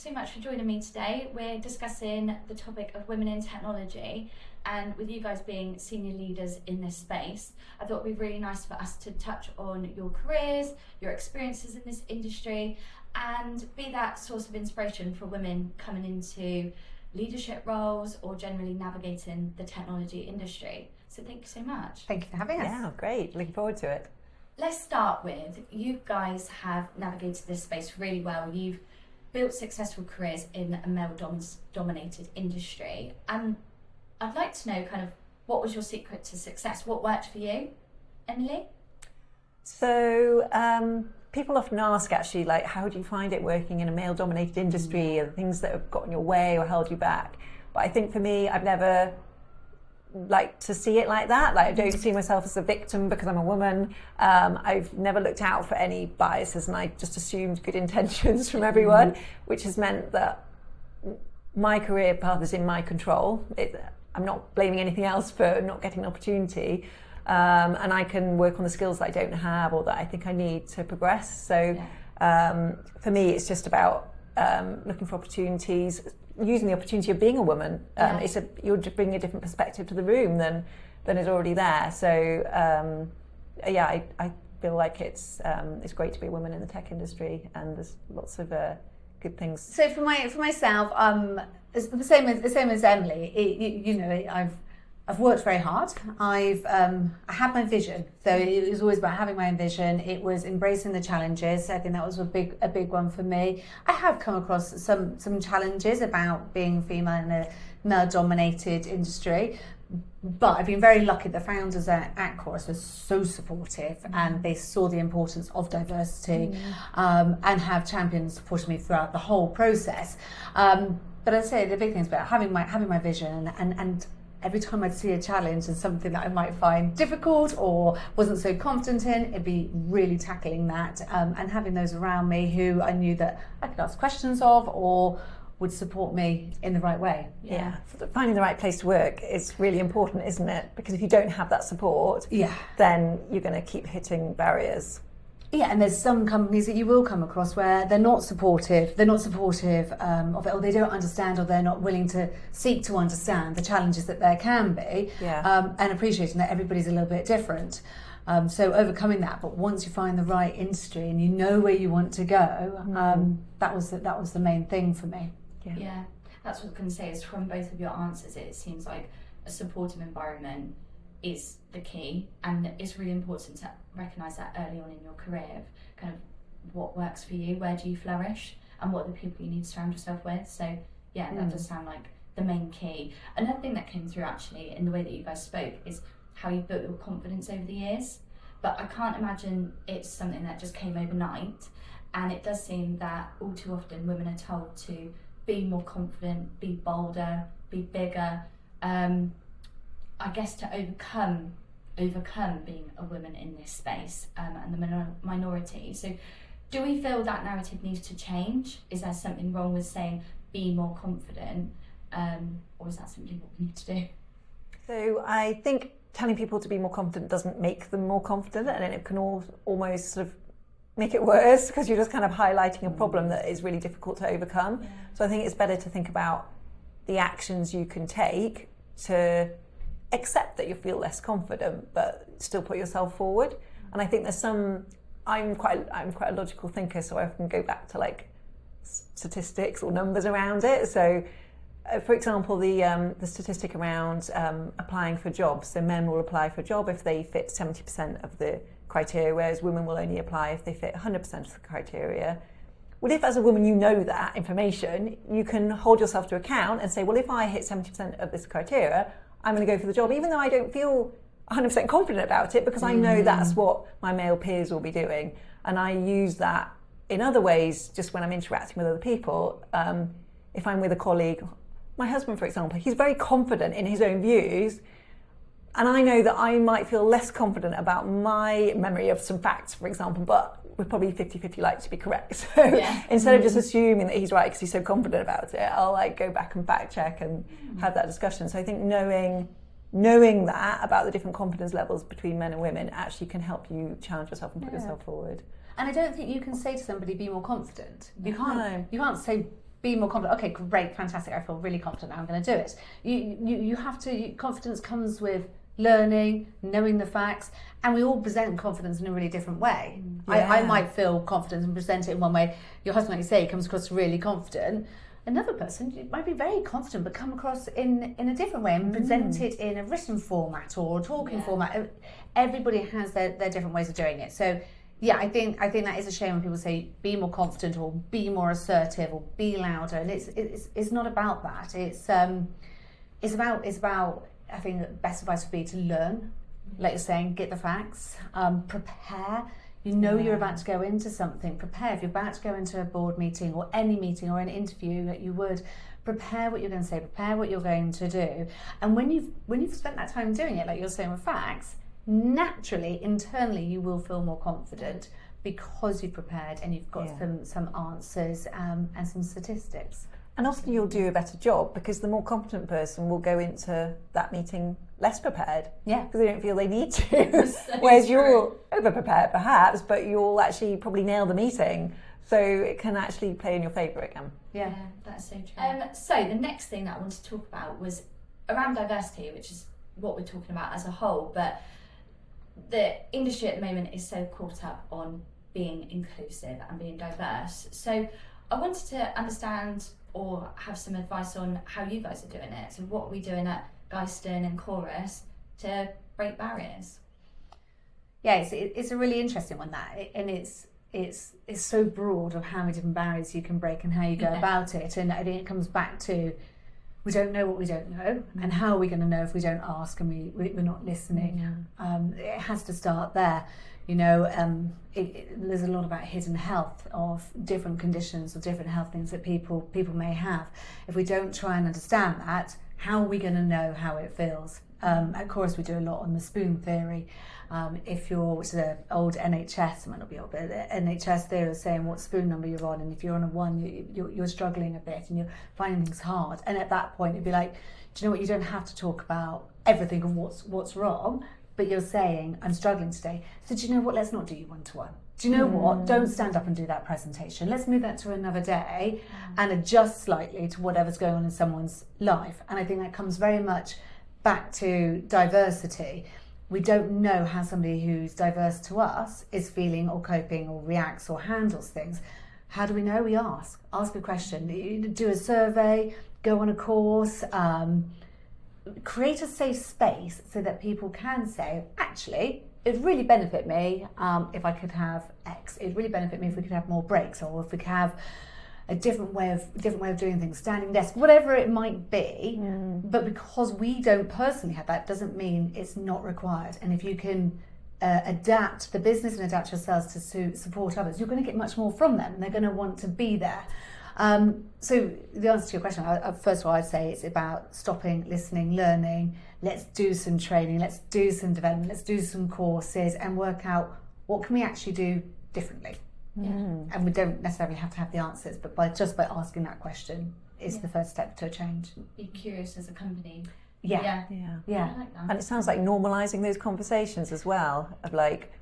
so much for joining me today. We're discussing the topic of women in technology, and with you guys being senior leaders in this space, I thought it'd be really nice for us to touch on your careers, your experiences in this industry, and be that source of inspiration for women coming into leadership roles or generally navigating the technology industry. So thank you so much. Thank you for having us. Yeah, great. Looking forward to it. Let's start with, you guys have navigated this space really well. You've built successful careers in a male-dominated industry. And I'd like to know kind of what was your secret to success? What worked for you? Emily? So people often ask actually, like, how do you find it working in a male-dominated industry? Are there things that have got in your way or held you back? But I think for me, I've never like to see it like that. Like, I don't see myself as a victim because I'm a woman. I've never looked out for any biases, and I just assumed good intentions from everyone, which has meant that my career path is in my control. I'm not blaming anything else for not getting an opportunity, and I can work on the skills that I don't have or that I think I need to progress. So for me, it's just about looking for opportunities, using the opportunity of being a woman. You're just bringing a different perspective to the room than is already there. So I feel like it's great to be a woman in the tech industry, and there's lots of good things. So for myself, it's the same as Emily. I've worked very hard. I had my vision, so it was always about having my own vision. It was embracing the challenges. I think that was a big one for me. I have come across some challenges about being female in a male-dominated industry, but I've been very lucky. The founders at Chorus are so supportive, and they saw the importance of diversity, and have champions supporting me throughout the whole process. But I'd say the big thing is about having my vision and every time I'd see a challenge and something that I might find difficult or wasn't so confident in, it'd be really tackling that, and having those around me who I knew that I could ask questions of or would support me in the right way. Yeah. Finding the right place to work is really important, isn't it? Because if you don't have that support, then you're going to keep hitting barriers. Yeah, and there's some companies that you will come across where they're not supportive. They're not supportive of it, or they don't understand, or they're not willing to seek to understand the challenges that there can be. And appreciating that everybody's a little bit different. So overcoming that, but once you find the right industry and you know where you want to go, that was the main thing for me. Yeah, that's what I was going to say. Is from both of your answers, it seems like a supportive environment is the key, and it's really important to recognise that early on in your career, kind of what works for you, where do you flourish, and what are the people you need to surround yourself with. So that does sound like the main key. Another thing that came through actually in the way that you guys spoke is how you built your confidence over the years, but I can't imagine it's something that just came overnight, and it does seem that all too often women are told to be more confident, be bolder, be bigger, I guess to overcome being a woman in this space, and the minority. So do we feel that narrative needs to change? Is there something wrong with saying be more confident, or is that simply what we need to do? So I think telling people to be more confident doesn't make them more confident, and it can almost sort of make it worse, because you're just kind of highlighting a problem that is really difficult to overcome. So I think it's better to think about the actions you can take to accept that you feel less confident, but still put yourself forward. And I think there's I'm quite a logical thinker, so I often go back to like statistics or numbers around it. So for example, the statistic around applying for jobs. So men will apply for a job if they fit 70% of the criteria, whereas women will only apply if they fit 100% of the criteria. Well, if as a woman you know that information, you can hold yourself to account and say, well, if I hit 70% of this criteria, I'm going to go for the job, even though I don't feel 100% confident about it, because I know that's what my male peers will be doing. And I use that in other ways, just when I'm interacting with other people. If I'm with a colleague, my husband, for example, he's very confident in his own views, and I know that I might feel less confident about my memory of some facts, for example, but we're probably 50-50 like to be correct. So instead of just assuming that he's right because he's so confident about it, I'll like go back and fact check and have that discussion. So I think knowing that about the different confidence levels between men and women actually can help you challenge yourself and put yourself forward. And I don't think you can say to somebody, be more confident. You can't say be more confident. Okay, great, fantastic. I feel really confident now. I'm going to do it. You have to. Confidence comes with learning, knowing the facts, and we all present confidence in a really different way. I might feel confident and present it in one way. Your husband, like you say, comes across really confident. Another person might be very confident but come across in a different way and present it in a written format or a talking format. Everybody has their different ways of doing it. So yeah, I think that is a shame when people say be more confident or be more assertive or be louder, and it's not about that. It's about I think the best advice would be to learn, like you're saying, get the facts, prepare. You're about to go into something, prepare. If you're about to go into a board meeting or any meeting or an interview that you would, prepare what you're going to say, prepare what you're going to do. And when you've spent that time doing it, like you're saying with facts, naturally, internally, you will feel more confident because you've prepared and you've got some answers and some statistics. And often you'll do a better job because the more competent person will go into that meeting less prepared. Yeah. Because they don't feel they need to. Whereas you're over-prepared perhaps, but you'll actually probably nail the meeting. So it can actually play in your favour again. Yeah, that's so true. So the next thing that I wanted to talk about was around diversity, which is what we're talking about as a whole. But the industry at the moment is so caught up on being inclusive and being diverse. So I wanted to understand or have some advice on how you guys are doing it. So what are we doing at Ghyston and Chorus to break barriers? Yeah, it's a really interesting one, and it's so broad of how many different barriers you can break and how you go about it. And I think it comes back to we don't know what we don't know, and how are we going to know if we don't ask and we're not listening? It has to start there. There's a lot about hidden health of different conditions or different health things that people may have. If we don't try and understand that, how are we going to know how it feels? Of course, we do a lot on the spoon theory. Which is an old NHS, it might not be old, but the NHS theory is saying what spoon number you're on, and if you're on a 1, you're struggling a bit and you're finding things hard. And at that point, it'd be like, do you know what? You don't have to talk about everything of what's wrong. But you're saying, I'm struggling today. So do you know what? Let's not do you one-to-one. Do you know what? Don't stand up and do that presentation. Let's move that to another day and adjust slightly to whatever's going on in someone's life. And I think that comes very much back to diversity. We don't know how somebody who's diverse to us is feeling or coping or reacts or handles things. How do we know? We ask. Ask a question. You do a survey, go on a course, create a safe space so that people can say, actually, it'd really benefit me if I could have X. It'd really benefit me if we could have more breaks, or if we could have a different way of doing things, standing desk, whatever it might be. But because we don't personally have that, doesn't mean it's not required. And if you can adapt the business and adapt yourselves to support others, you're going to get much more from them, and they're going to want to be there. So the answer to your question, first of all, I'd say it's about stopping, listening, learning. Let's do some training, let's do some development, let's do some courses and work out what can we actually do differently. And we don't necessarily have to have the answers, but by asking that question is the first step to a change. Be curious as a company. Yeah. I like that. And it sounds like normalising those conversations as well, of like,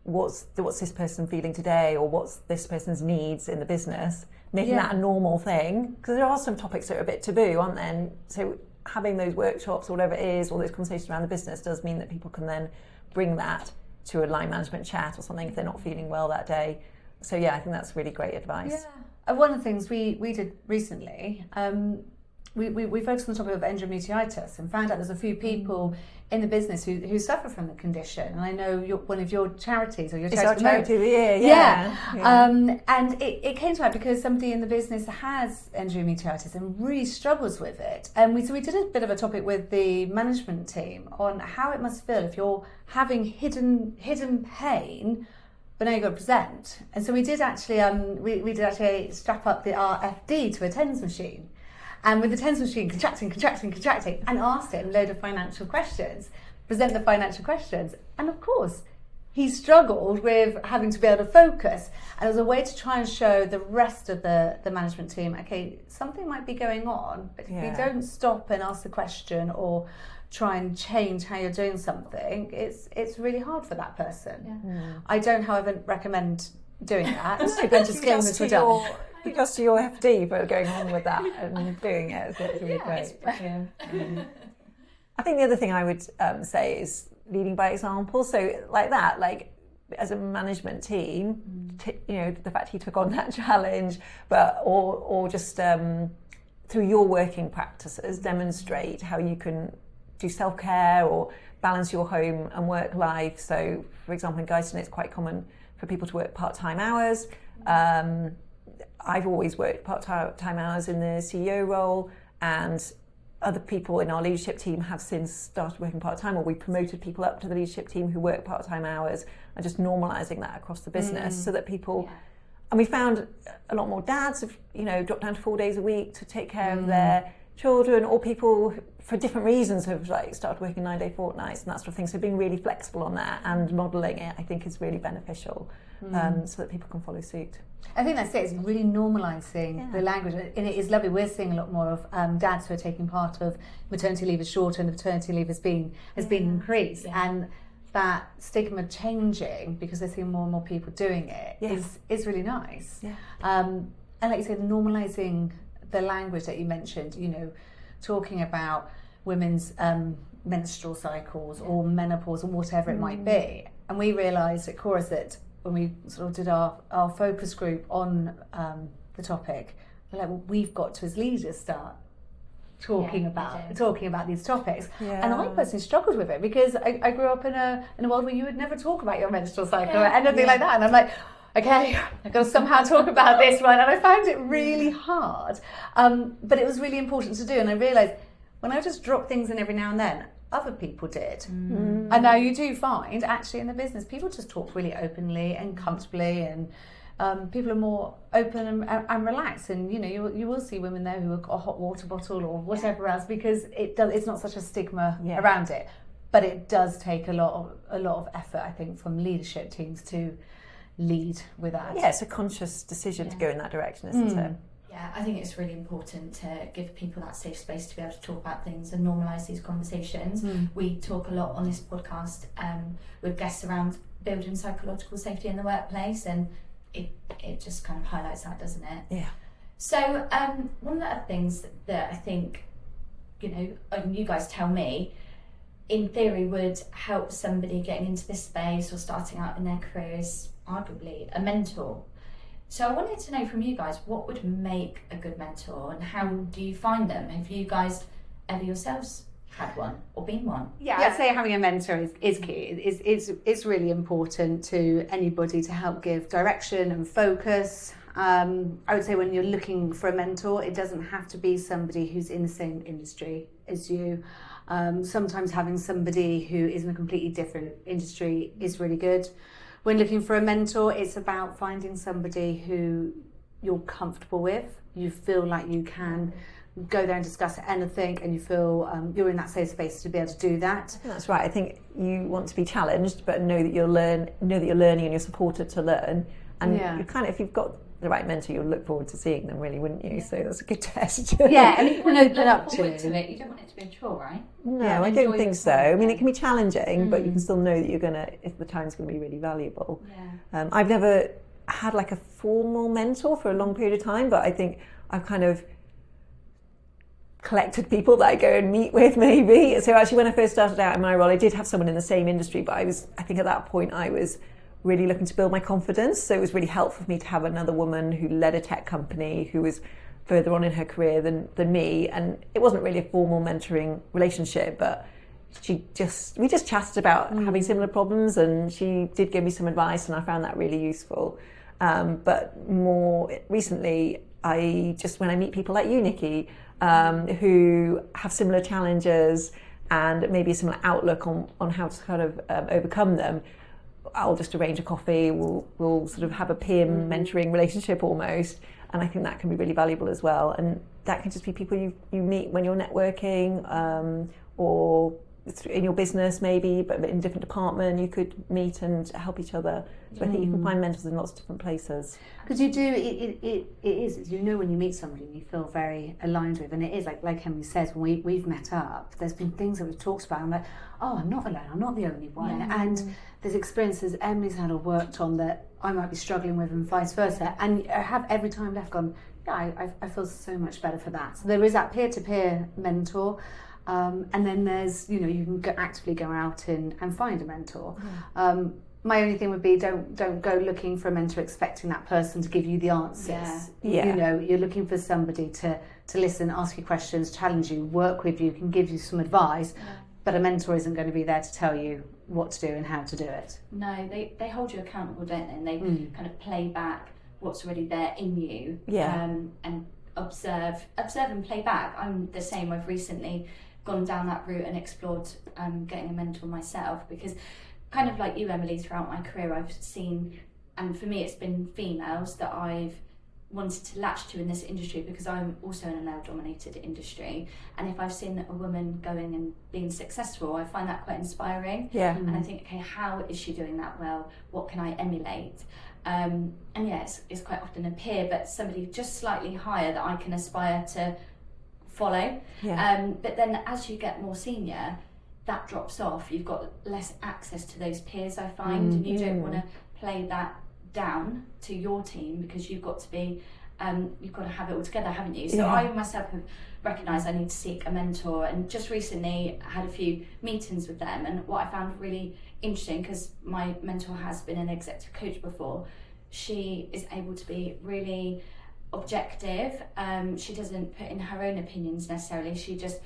what's this person feeling today, or what's this person's needs in the business, making that a normal thing, because there are some topics that are a bit taboo, aren't there? And so having those workshops or whatever it is, or those conversations around the business, does mean that people can then bring that to a line management chat or something if they're not feeling well that day. So I think that's really great advice. One of the things we did recently, we focused on the topic of endometritis and found out there's a few people in the business who suffer from the condition. And I know one of your charities, or your charity of the year, and it came to light because somebody in the business has endometritis and really struggles with it. And we did a bit of a topic with the management team on how it must feel if you're having hidden pain, but now you've got to present. And so we did actually strap up our FD to a TENS machine. And with the TENS machine contracting, and asked him a load of financial questions, present the financial questions. And of course, he struggled with having to be able to focus. And as a way to try and show the rest of the management team, okay, something might be going on, but if you don't stop and ask the question or try and change how you're doing something, it's really hard for that person. I don't, however, recommend doing that and just getting this done. Just to your FD for going on with that and doing it. So it's really great. Yeah. I think the other thing I would say is leading by example. So like that, like as a management team, the fact he took on that challenge, but or just through your working practices, demonstrate how you can do self-care or balance your home and work life. So, for example, in Ghyston, it's quite common for people to work part-time hours. I've always worked part-time hours in the CEO role, and other people in our leadership team have since started working part-time, or we promoted people up to the leadership team who work part-time hours, and just normalising that across the business so that people... Yeah. And we found a lot more dads have, dropped down to 4 days a week to take care of their children, or people for different reasons have started working 9-day fortnights and that sort of thing. So being really flexible on that and modelling it, I think, is really beneficial, so that people can follow suit. I think that's it. It's really normalising the language, and it is lovely. We're seeing a lot more of dads who are taking part of maternity leave is shorter and the paternity leave has been increased, and that stigma changing because they're seeing more and more people doing it is really nice. Yeah. And like you said, normalising the language that you mentioned, talking about women's menstrual cycles or menopause or whatever it might be. And we realised at Chorus that when we sort of did our focus group on the topic, we're like, well, we've got to, as leaders, start talking about these topics. And I personally struggled with it because I grew up in a world where you would never talk about your menstrual cycle or anything like that, and I'm like, okay, I've got to somehow talk about this one, and I found it really hard, but it was really important to do. And I realised when I just drop things in every now and then, other people did. And now you do find actually in the business people just talk really openly and comfortably, and people are more open and relaxed, and you will see women there who have got a hot water bottle or whatever else, because it's not such a stigma around it. But it does take a lot of effort, I think, from leadership teams to lead with that. Yeah, it's a conscious decision to go in that direction, isn't it? Yeah, I think it's really important to give people that safe space to be able to talk about things and normalise these conversations. We talk a lot on this podcast with guests around building psychological safety in the workplace, and it just kind of highlights that, doesn't it? Yeah. So one of the other things that I think, you guys tell me, in theory would help somebody getting into this space or starting out in their careers, arguably a mentor. So I wanted to know from you guys, what would make a good mentor, and how do you find them? Have you guys ever yourselves had one or been one? Yeah, I'd say having a mentor is key. It's really important to anybody to help give direction and focus. I would say when you're looking for a mentor, it doesn't have to be somebody who's in the same industry as you. Sometimes having somebody who is in a completely different industry is really good. When looking for a mentor, it's about finding somebody who you're comfortable with, you feel like you can go there and discuss anything, and you feel you're in that safe space to be able to do that. That's right. I think you want to be challenged, but know that you're learning and you're supported to learn. And you kind of, if you've got the right mentor, you'll look forward to seeing them, really, wouldn't you? So that's a good test. And you can open up to it. You don't want it to be a chore, right? No, I don't think so. I mean, it can be challenging, but you can still know that you're going to, if the time's going to be really valuable. I've never had like a formal mentor for a long period of time, but I think I've kind of collected people that I go and meet with, maybe. So actually, when I first started out in my role, I did have someone in the same industry, but I think at that point I was really looking to build my confidence. So it was really helpful for me to have another woman who led a tech company, who was further on in her career than me. And it wasn't really a formal mentoring relationship, but we just chatted about having similar problems, and she did give me some advice, and I found that really useful. But more recently, when I meet people like you, Nikki, who have similar challenges and maybe a similar outlook on how to kind of overcome them, I'll just arrange a coffee, we'll sort of have a peer mentoring relationship almost, and I think that can be really valuable as well. And that can just be people you meet when you're networking, or in your business maybe, but in a different department, you could meet and help each other. So I think you can find mentors in lots of different places. Because you do, it is, you know, when you meet somebody you feel very aligned with, and it is like Emily says, when we've met up, there's been things that we've talked about, I'm like, oh, I'm not alone, I'm not the only one. And there's experiences Emily's had or worked on that I might be struggling with, and vice versa. And I have every time left gone, yeah, I feel so much better for that. So there is that peer-to-peer mentor. And then there's, you know, you can actively go out and find a mentor. My only thing would be don't go looking for a mentor expecting that person to give you the answers. You know, you're looking for somebody to listen, ask you questions, challenge you, work with you, can give you some advice, but a mentor isn't going to be there to tell you what to do and how to do it. No, they hold you accountable, don't they? And they kind of play back what's already there in you, and observe and play back. I'm the same. I've recently gone down that route and explored getting a mentor myself, because kind of like you, Emily, throughout my career I've seen, and for me it's been females that I've wanted to latch to in this industry, because I'm also in a male dominated industry, and if I've seen a woman going and being successful, I find that quite inspiring. And I think, okay, how is she doing that well? What can I emulate? And it's quite often a peer, but somebody just slightly higher that I can aspire to follow. But then as you get more senior, that drops off. You've got less access to those peers, I find, and you don't want to play that down to your team, because you've got to be you've got to have it all together, haven't you? So I myself have recognised I need to seek a mentor, and just recently I had a few meetings with them, and what I found really interesting, because my mentor has been an executive coach before, she is able to be really objective. She doesn't put in her own opinions necessarily, she just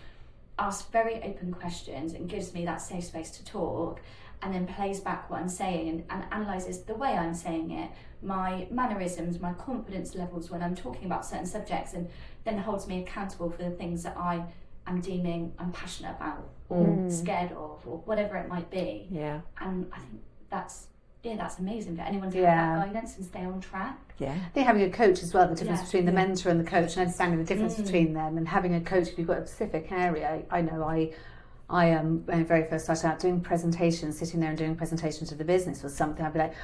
asks very open questions and gives me that safe space to talk, and then plays back what I'm saying and analyses the way I'm saying it, my mannerisms, my confidence levels when I'm talking about certain subjects, and then holds me accountable for the things that I am deeming I'm passionate about or scared of, or whatever it might be. And I think that's amazing for anyone to have that guidance and stay on track. I think having a coach as well, the difference between the mentor and the coach, and understanding the difference between them, and having a coach if you've got a specific area. I know I when I very first started out doing presentations, sitting there and doing presentations to the business was something I'd be like,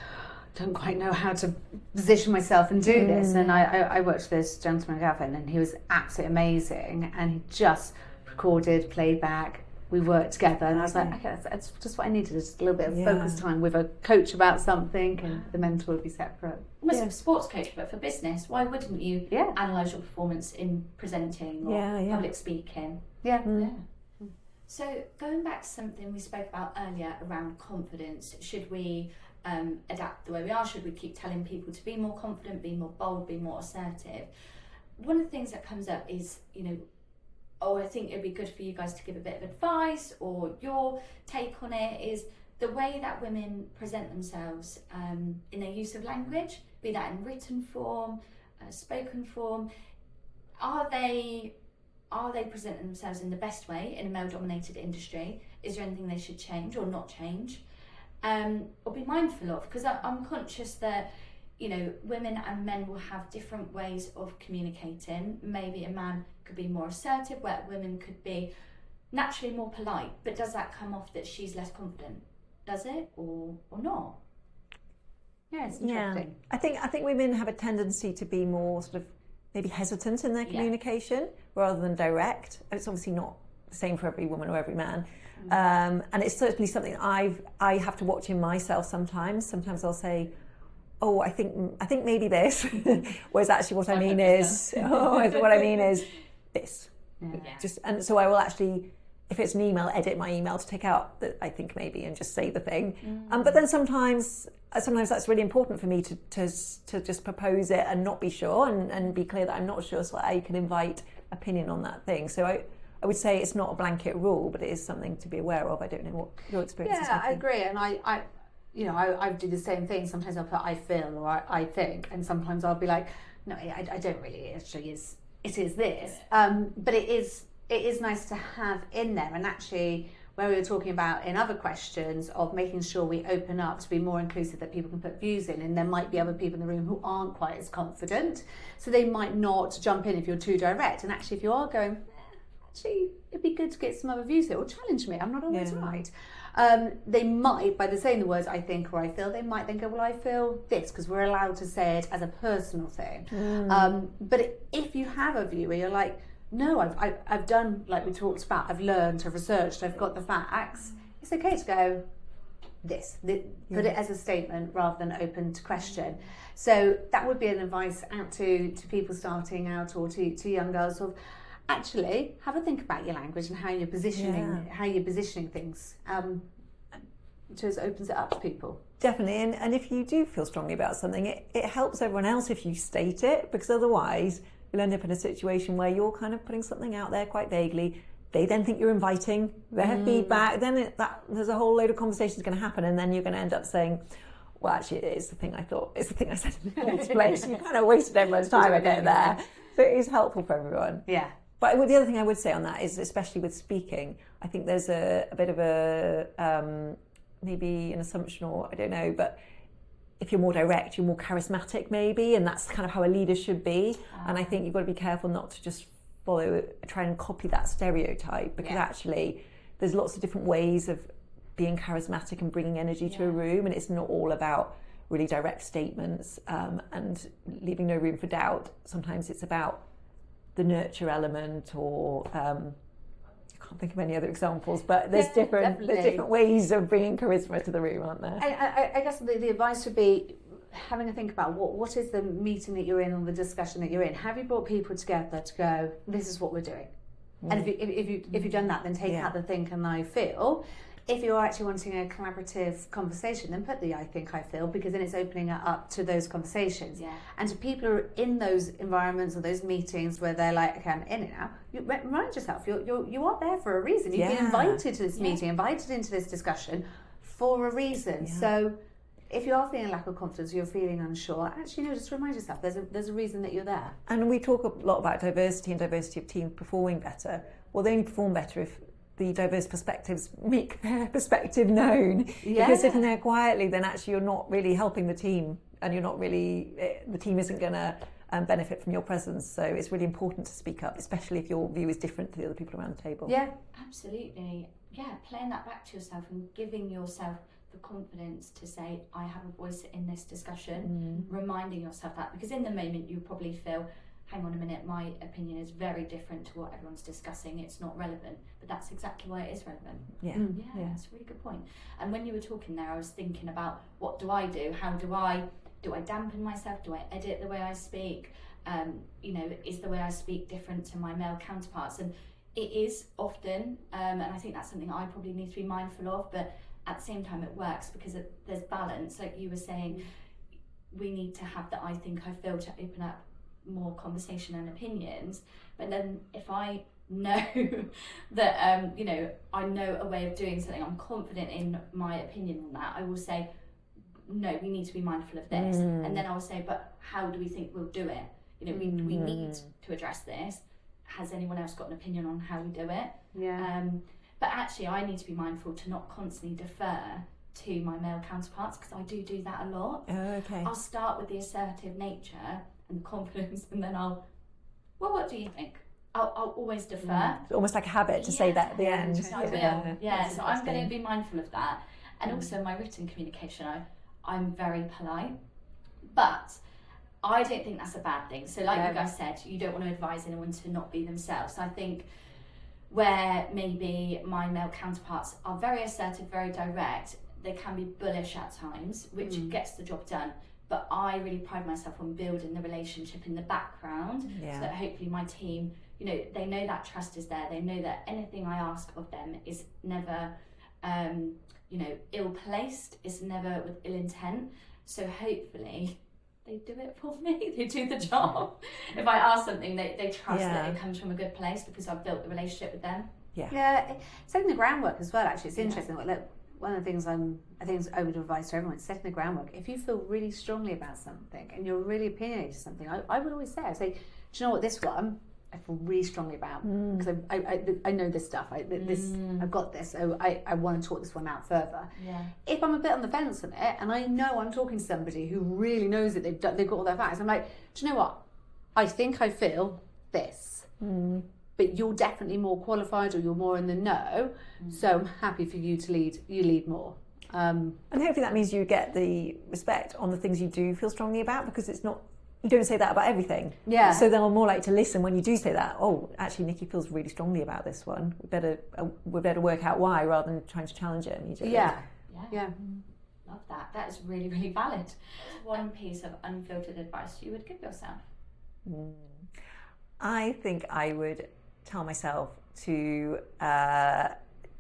don't quite know how to position myself and do this. And I worked with this gentleman, Gavin, and he was absolutely amazing, and he just recorded, played back, we worked together, and I was like, okay, that's just what I needed, just a little bit of focus time with a coach about something, and the mentor would be separate. Almost like a sports coach, but for business. Why wouldn't you analyse your performance in presenting or public speaking? So going back to something we spoke about earlier around confidence, should we adapt the way we are? Should we keep telling people to be more confident, be more bold, be more assertive? One of the things that comes up is, you know, I think it'd be good for you guys to give a bit of advice, or your take on it, is the way that women present themselves in their use of language, be that in written form, spoken form. Are they presenting themselves in the best way in a male-dominated industry? Is there anything they should change or not change? Or be mindful of? Because I'm conscious that, you know, women and men will have different ways of communicating. Maybe a man could be more assertive, where women could be naturally more polite. But does that come off that she's less confident? Does it, or not? Yeah, it's interesting. I think women have a tendency to be more sort of maybe hesitant in their communication rather than direct. And it's obviously not the same for every woman or every man. And it's certainly something I have to watch in myself sometimes. Sometimes I'll say, oh, I think maybe this, whereas actually what I mean is, what I mean is this. And so I will actually, if it's an email, edit my email to take out that I think maybe, and just say the thing. But then sometimes that's really important for me to just propose it and not be sure, and be clear that I'm not sure, so I can invite opinion on that thing. So I would say it's not a blanket rule, but it is something to be aware of. I don't know what your experience is. I agree, and I do the same thing. Sometimes I'll put I feel or I think, and sometimes I'll be like, no, I don't really. It is this. But it is nice to have in there, and actually, where we were talking about in other questions of making sure we open up to be more inclusive, that people can put views in, and there might be other people in the room who aren't quite as confident, so they might not jump in if you're too direct. And actually, if you are going, actually, it'd be good to get some other views here, or challenge me. I'm not always right. They might, by saying the words I think or I feel, they might then go, well, I feel this, because we're allowed to say it as a personal thing. But if you have a view where you're like, no, I've done, like we talked about, I've learned, I've researched, I've got the facts, it's okay to go, put it as a statement rather than open to question. So that would be an advice out to people starting out, or to young girls, of actually have a think about your language and how you're positioning things. So it opens it up to people. Definitely, and if you do feel strongly about something, it helps everyone else if you state it, because otherwise you'll end up in a situation where you're kind of putting something out there quite vaguely. They then think you're inviting their feedback. Then there's a whole load of conversations going to happen, and then you're going to end up saying, well, actually, it is the thing I thought. It's the thing I said in the first place. You kind of wasted everyone's time at it there. So it is helpful for everyone. Yeah. But the other thing I would say on that is, especially with speaking, I think there's a bit of a, maybe an assumption, or I don't know, but if you're more direct, you're more charismatic maybe, and that's kind of how a leader should be. And I think you've got to be careful not to just try and copy that stereotype, because actually there's lots of different ways of being charismatic and bringing energy to a room, and it's not all about really direct statements and leaving no room for doubt. Sometimes it's about the nurture element, or I can't think of any other examples, but there's different ways of bringing charisma to the room, aren't there? I guess the advice would be having a think about what is the meeting that you're in, or the discussion that you're in. Have you brought people together to go, this is what we're doing? And if you've done that, then take out the think and I feel. If you're actually wanting a collaborative conversation, then put the I think, I feel, because then it's opening it up to those conversations. Yeah. And to people who are in those environments or those meetings where they're like, okay, I'm in it now, you remind yourself, you are there for a reason. You've been invited to this meeting, invited into this discussion for a reason. Yeah. So if you are feeling a lack of confidence, you're feeling unsure, actually, just remind yourself there's a reason that you're there. And we talk a lot about diversity and diversity of team performing better. Well, they only perform better if the diverse perspectives make their perspective known. If you're sitting there quietly, then actually you're not really helping the team, and you're not really, the team isn't going to benefit from your presence. So it's really important to speak up, especially if your view is different to the other people around the table. Yeah, absolutely. Yeah, playing that back to yourself and giving yourself the confidence to say, I have a voice in this discussion, reminding yourself that, because in the moment you probably feel, hang on a minute, my opinion is very different to what everyone's discussing, it's not relevant, but that's exactly why it is relevant. Yeah, that's a really good point. And when you were talking there, I was thinking about, what do I do? How do I dampen myself? Do I edit the way I speak? Is the way I speak different to my male counterparts? And it is often, and I think that's something I probably need to be mindful of, but at the same time it works because there's balance. Like you were saying, we need to have the I think, I feel to open up more conversation and opinions. But then if I know that I know a way of doing something, I'm confident in my opinion on that, I will say, no, we need to be mindful of this. And then I will say, but how do we think we'll do it? We need to address this. Has anyone else got an opinion on how we do it? But actually I need to be mindful to not constantly defer to my male counterparts, because I do that a lot. I'll start with the assertive nature and the confidence, and then what do you think? I'll always defer. It's almost like a habit to say that at the end. I will. So I'm going to be mindful of that. And also my written communication, I'm very polite, but I don't think that's a bad thing. So like you guys said, you don't want to advise anyone to not be themselves. I think where maybe my male counterparts are very assertive, very direct, they can be bullish at times, which gets the job done. But I really pride myself on building the relationship in the background, so that hopefully my team, they know that trust is there. They know that anything I ask of them is never, ill-placed. It's never with ill intent. So hopefully they do it for me. They do the job. If I ask something, they trust that it comes from a good place because I've built the relationship with them. Setting the groundwork as well, actually, it's interesting. One of the things I would advise to everyone is setting the groundwork. If you feel really strongly about something and you're really opinionated to something, I would always say, do you know what, this one I feel really strongly about, because I know this stuff. I've got this, so I want to talk this one out further. If I'm a bit on the fence on it, and I know I'm talking to somebody who really knows it, they've got all their facts, I'm like, do you know what? I think I feel this. but you're definitely more qualified or you're more in the know. So I'm happy for you to lead. You lead more. And hopefully that means you get the respect on the things you do feel strongly about, because it's not, you don't say that about everything. Yeah. So they're more likely to listen when you do say that. Oh, actually, Nikki feels really strongly about this one. We better work out why, rather than trying to challenge it immediately. Yeah. Love that. That is really, really valid. One piece of unfiltered advice you would give yourself? I think I would tell myself to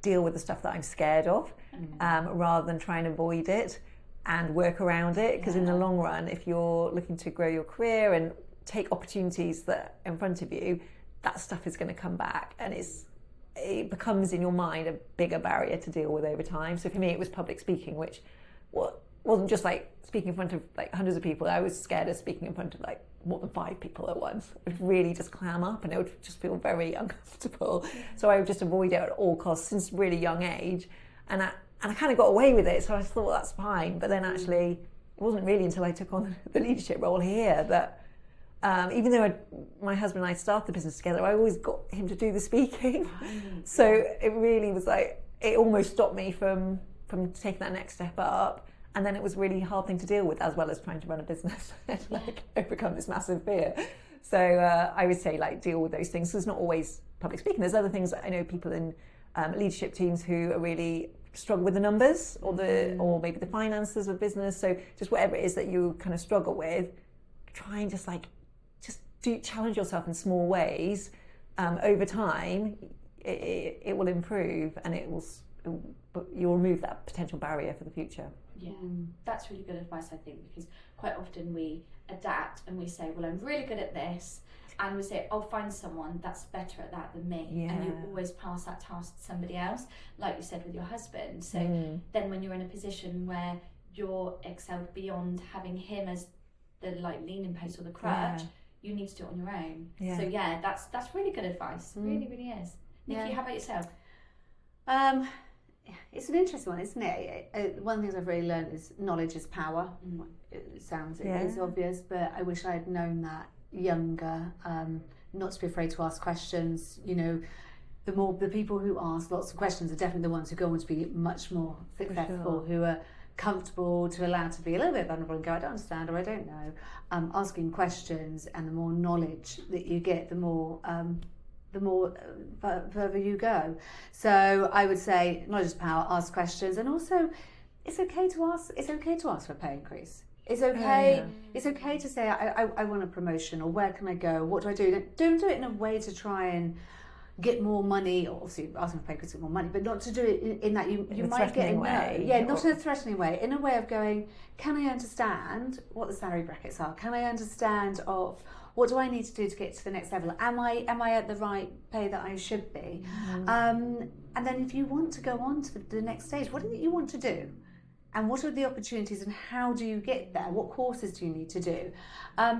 deal with the stuff that I'm scared of, rather than try and avoid it and work around it. Because in the long run, if you're looking to grow your career and take opportunities that are in front of you, that stuff is going to come back, and it becomes in your mind a bigger barrier to deal with over time. So for me, it was public speaking, which wasn't just like speaking in front of like hundreds of people. I was scared of speaking in front of like more than 5 people at once. It would really just clam up, and it would just feel very uncomfortable. So I would just avoid it at all costs since really young age, and I kind of got away with it. So I thought, well, that's fine. But then actually, it wasn't really until I took on the leadership role here that. Even though my husband and I started the business together, I always got him to do the speaking. So it really was like, it almost stopped me from taking that next step up. And then it was a really hard thing to deal with, as well as trying to run a business and like overcome this massive fear. So I would say like deal with those things. So it's not always public speaking. There's other things. I know people in leadership teams who are really struggle with the numbers or maybe the finances of business. So just whatever it is that you kind of struggle with, try and just challenge yourself in small ways. Over time, it will improve, and you'll remove that potential barrier for the future. Yeah, that's really good advice, I think, because quite often we adapt and we say, well, I'm really good at this, and we say, I'll find someone that's better at that than me, and you always pass that task to somebody else, like you said with your husband. So then when you're in a position where you're excelled beyond having him as the like leaning post or the crutch, you need to do it on your own. So that's really good advice. Really, really is. Nikki, how about yourself? It's an interesting one, isn't it? One of the things I've really learned is knowledge is power. It sounds it's obvious, but I wish I had known that younger. Not to be afraid to ask questions. You know, the people who ask lots of questions are definitely the ones who go on to be much more successful, who are comfortable to allow to be a little bit vulnerable and go, I don't understand or I don't know. Asking questions, and the more knowledge that you get, the more further you go. So I would say knowledge is power. Ask questions, and also it's okay to ask. It's okay to ask for a pay increase. It's okay. It's okay to say I want a promotion, or where can I go? What do I do? Don't do it in a way to try and get more money, or obviously asking for pay increase to get more money, but not to do it in that you might get a no. Not in a threatening way. In a way of going, can I understand what the salary brackets are? Can I understand of what do I need to do to get to the next level? Am I at the right pay that I should be? And then if you want to go on to the next stage, what is it you want to do? And what are the opportunities, and how do you get there? What courses do you need to do?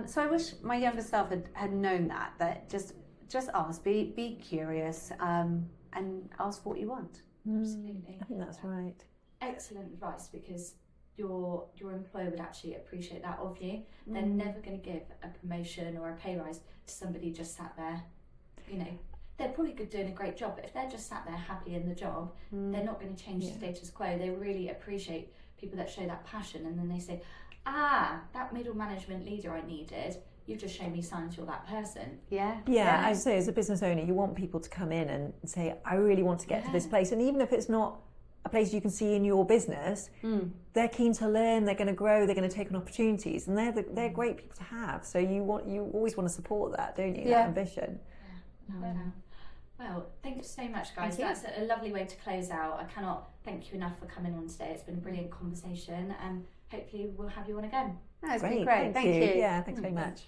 So I wish my younger self had known that just ask, be curious, and ask for what you want. Absolutely. I think that's right. Excellent advice, because your employer would actually appreciate that of you. They're never going to give a promotion or a pay rise to somebody just sat there. You know, they're probably doing a great job, but if they're just sat there happy in the job, they're not going to change the status quo. They really appreciate people that show that passion, and then they say, that middle management leader I needed, you've just shown me signs you're that person. Yeah, I say as a business owner, you want people to come in and say, I really want to get to this place. And even if it's not a place you can see in your business, they're keen to learn, they're going to grow, they're going to take on opportunities, and they're great people to have. So you always want to support that, don't you? That ambition. Well, thank you so much, guys. That's a lovely way to close out. I cannot thank you enough for coming on today. It's been a brilliant conversation, and hopefully we'll have you on again. It's been great. Thank you. Yeah, thanks very much.